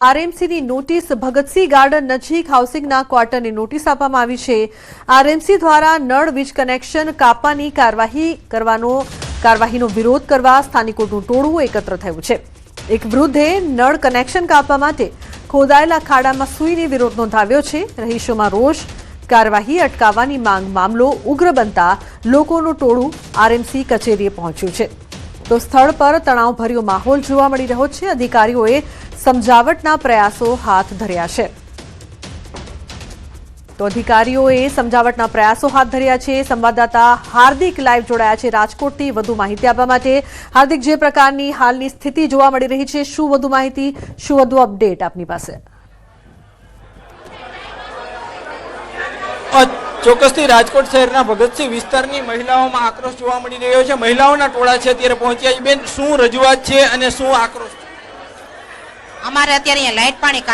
આરએમસીની notice Bhagat Singh garden નજીક હાઉસિંગના ક્વાર્ટરની notice આપવામાં આવી છે। આરએમસી દ્વારા નળ વીજ કનેક્શન કાપવાની કાર્યવાહીનો વિરોધ કરવા સ્થાનિકોનું ટોળું એકત્ર થયું છે। એક વૃદ્ધે નળ કનેક્શન કાપવા માટે ખોદાયેલા ખાડામાં સૂઈને વિરોધ નોંધાવ્યો છે। રહીશોમાં રોષ, કાર્યવાહી અટકાવવાની માંગ મામલો ઉગ્ર બનતા લોકોનું ટોળું આરએમસી કચેરીએ પહોંચ્યું છે। તો સ્થળ પર તણાવભર્યો માહોલ જોવા મળી રહ્યો છે। અધિકારીઓએ સમજાવટના પ્રયાસો હાથ ધર્યા છે। સંવાદદાતા હાર્દિક લાઈવ જોડાયા છે રાજકોટથી વધુ માહિતી આપવા માટે। હાર્દિક, જે પ્રકારની હાલની સ્થિતિ જોવા મળી રહી છે, શું વધુ માહિતી, શું વધુ અપડેટ આપની પાસે? ચોક્કસથી રાજકોટ શહેરના ભગતસિંહ વિસ્તારની મહિલાઓમાં આક્રોશ જોવા મળી રહ્યો છે। મહિલાઓના ટોળા છે અત્યારે પહોંચ્યા છે। બેન, શું રજૂઆત છે અને શું આક્રોશ? અમારે અત્યારે અહીંયા લાઇટ પાણી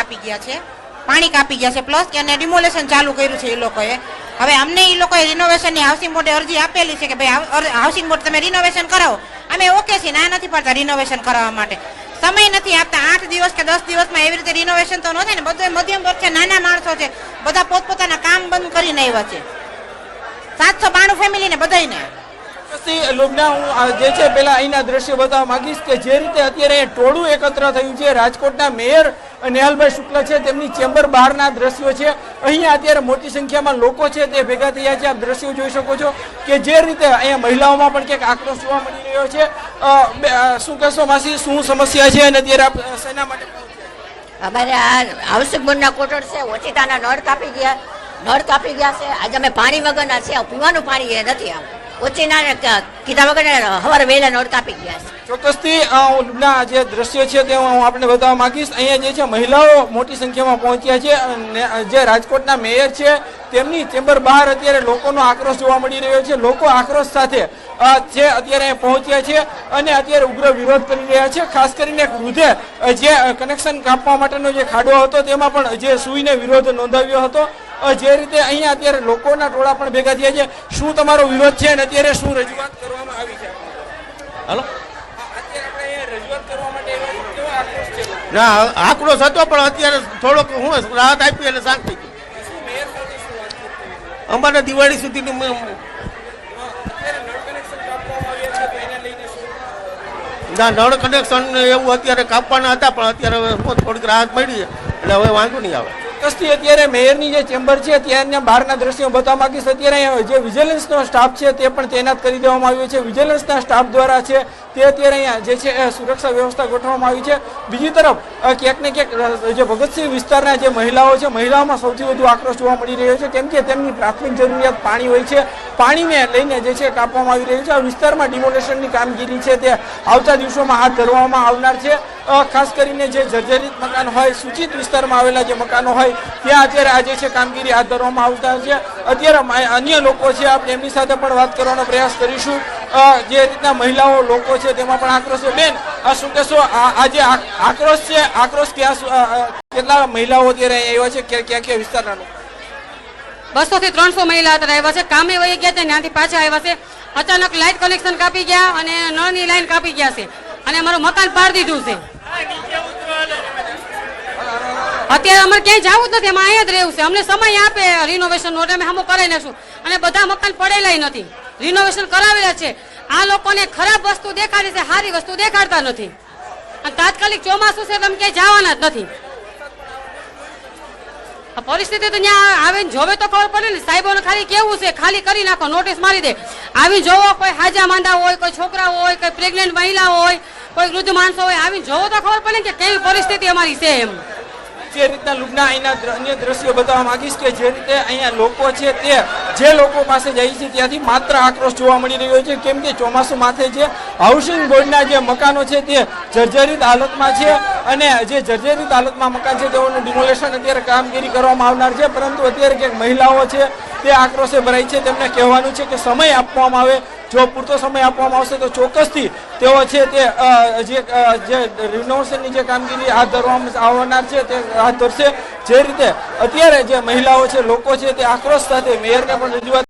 કાપી ગયા છે પ્લસ કે ડિમોલેશન ચાલુ કર્યું છે એ લોકોએ। હવે અમને એ લોકોએ રિનોવેશનની હાઉસિંગ બોર્ડે અરજી આપેલી છે કે ભાઈ હાઉસિંગ બોર્ડ તમે રિનોવેશન કરાવો। અમે ઓકે છીએ, ના નથી પડતા રિનોવેશન કરાવવા માટે, સમય નથી આપતા। 8 દિવસ કે 10 દિવસમાં એવી રીતે રિનોવેશન તો ન થાય ને। બધું મધ્યમ વર્ગ છે, નાના માણસો છે, બધા પોતપોતાના કામ બંધ કરીને આવ્યા છે। 792 ફેમિલી ને બધાને લુબના હું જે છે પેલા અહીંના દ્રશ્ય બતાવવા માંગીશ કે જે રીતે અત્યારે ટોળું એકત્ર થયું છે। રાજકોટના મેયર નેહલભાઈ શુક્લ છે, તેમની ચેમ્બર બહારના દ્રશ્યો છે। અહીંયા અત્યારે મોટી સંખ્યામાં લોકો છે તે ભેગા થયા છે। આપ દ્રશ્યો જોઈ શકો છો કે જે રીતે અહીંયા મહિલાઓમાં પણ ક્યાંક આક્રોશ જોવા મળી રહ્યો છે। શું કહેશો માસી, શું સમસ્યા છે અને અત્યારે આપ શેના માટે? અમારે આ હાઉસિંગ બોર્ડના કોટર છે, ઓચિતાના નળ કાપી ગયા છે। આજે અમે પાણી વગરના છે, પીવાનું પાણી નથી આમ ઓચીના કીધા વગર સવારે વહેલા નળ કાપી ગયા છે। ચોક્કસથી જે દ્રશ્યો છે તે હું આપણે બતાવવા માંગીશ। અહીંયા જે છે મહિલાઓ મોટી સંખ્યામાં પહોંચ્યા છે। જે રાજકોટના મેયર છે તેમની ચેમ્બર બહાર અત્યારે લોકોનો આક્રોશ જોવા મળી રહ્યો છે। લોકો આક્રોશ સાથે છે અત્યારે પહોંચ્યા છે અને અત્યારે ઉગ્ર વિરોધ કરી રહ્યા છે। ખાસ કરીને એક વૃદ્ધે જે કનેક્શન કાપવા માટેનો જે ખાડો હતો તેમાં પણ જે સૂઈને વિરોધ નોંધાવ્યો હતો। જે રીતે અહીંયા અત્યારે લોકોના ટોળા પણ ભેગા થયા છે। શું તમારો વિરોધ છે અને અત્યારે શું રજૂઆત કરવામાં આવી છે? હાલો, અત્યારે આપણે રજૂઆત કરવા માટે કેવો આક્રોશ છે? ના, આક્રોશ હતો પણ અત્યારે થોડોક હું રાહત આપી એટલે શાંત થઈ ગઈ। અમારે દિવાળી સુધીની ના નળ કનેક્શન એવું અત્યારે કાપવાના હતા પણ અત્યારે થોડીક રાહત મળી એટલે હવે વાંધો નહીં આવે। ચોક્કસથી અત્યારે મેયરની જે ચેમ્બર છે ત્યાંના બહારના દ્રશ્યો બતાવવા માંગીશ। અત્યારે જે વિજિલન્સનો સ્ટાફ છે તે પણ તૈનાત કરી દેવામાં આવ્યો છે। વિજિલન્સના સ્ટાફ દ્વારા છે તે અત્યારે અહીંયા જે છે સુરક્ષા વ્યવસ્થા ગોઠવવામાં આવી છે। બીજી તરફ ક્યાંક ને ક્યાંક જે ભગતસિંહ વિસ્તારના જે મહિલાઓ છે, મહિલાઓમાં સૌથી વધુ આક્રોશ જોવા મળી રહ્યો છે, કેમ કે તેમની પ્રાથમિક જરૂરિયાત પાણી હોય છે। પાણીને લઈને જે છે કાપવામાં આવી રહ્યું છે। આ વિસ્તારમાં ડિમોલેશનની કામગીરી છે તે આવતા દિવસોમાં હાથ ધરવામાં આવનાર છે। ખાસ કરીને જે જર્જરિત મકાન હોય, સૂચિત વિસ્તારમાં આવેલા જે મકાનો હોય ત્યાં અત્યારે આ જે છે કામગીરી હાથ ધરવામાં આવતા છે। અત્યારે અન્ય લોકો છે, આપણે એમની સાથે પણ વાત કરવાનો પ્રયાસ કરીશું। જે રીતના મહિલાઓ લોકો છે તેમાં પણ આક્રોશ છે। બેન, શું કહેશો, આ જે આક્રોશ છે, આક્રોશ કેટલા મહિલાઓ અત્યારે આવ્યા છે, ક્યાં ક્યાં વિસ્તારના લોકો? 200 થી 300 મહિલા અત્યારે આવ્યા છે। કામે વહી ગયા છે, ત્યાંથી પાછા આવ્યા છે। અચાનક લાઇટ કનેક્શન કાપી ગયા અને નળની લાઈન કાપી ગયા છે અને અમારું મકાન પાડી દીધું છે। અત્યારે અમારે ક્યાંય જવું જ નથી, અમે અહીંયા જ રહેવું છે। અમને સમય આપે રિનોવેશનનો એટલે અમે હમું કરાવી નાખશું અને બધા મકાન પડેલા નથી, રિનોવેશન કરાવેલા છે। આ લોકોને ખરાબ વસ્તુ દેખાડી છે, સારી વસ્તુ દેખાડતા નથી અને તાત્કાલિક ચોમાસું છે તમે ક્યાંય જવાના જ નથી। પરિસ્થિતિ તો ત્યાં આવીને જોવે તો ખબર પડે ને। સાહેબોને ખાલી કેવું છે, ખાલી કરી નાખો, નોટિસ મારી દે, આવી જોવો। કોઈ હાજા માંદા હોય, કોઈ છોકરા હોય, કોઈ પ્રેગ્નેન્ટ મહિલા હોય, કોઈ વૃદ્ધ માણસો હોય, આવીને જોવો તો ખબર પડે કે કેવી પરિસ્થિતિ અમારી છે એમ। જે રીતના લુબના અહીંના અન્ય દ્રશ્યો બતાવવા માંગીશ કે જે રીતે અહીંયા લોકો છે તે જે લોકો પાસે જાય છે ત્યાંથી માત્ર આક્રોશ જોવા મળી રહ્યો છે, કેમ કે ચોમાસું માથે છે। હાઉસિંગ બોર્ડના જે મકાનો છે તે જર્જરિત હાલતમાં છે અને જે જર્જરિત હાલતમાં મકાન છે તેઓનું ડિમોલેશન અત્યારે કામગીરી કરવામાં આવનાર છે। પરંતુ અત્યારે ક્યાંક મહિલાઓ છે તે આક્રોશે ભરાઈ છે। તેમને કહેવાનું છે કે સમય આપવામાં આવે, જો પૂરતો સમય આપવામાં આવશે તો ચોક્કસથી તેઓ છે તે જે રિનોવેશનની જે કામગીરી હાથ ધરવામાં આવનાર છે તે હાથ ધરશે। જે રીતે અત્યારે જે મહિલાઓ છે, લોકો છે તે આક્રોશ સાથે મેયરને પણ રજૂઆત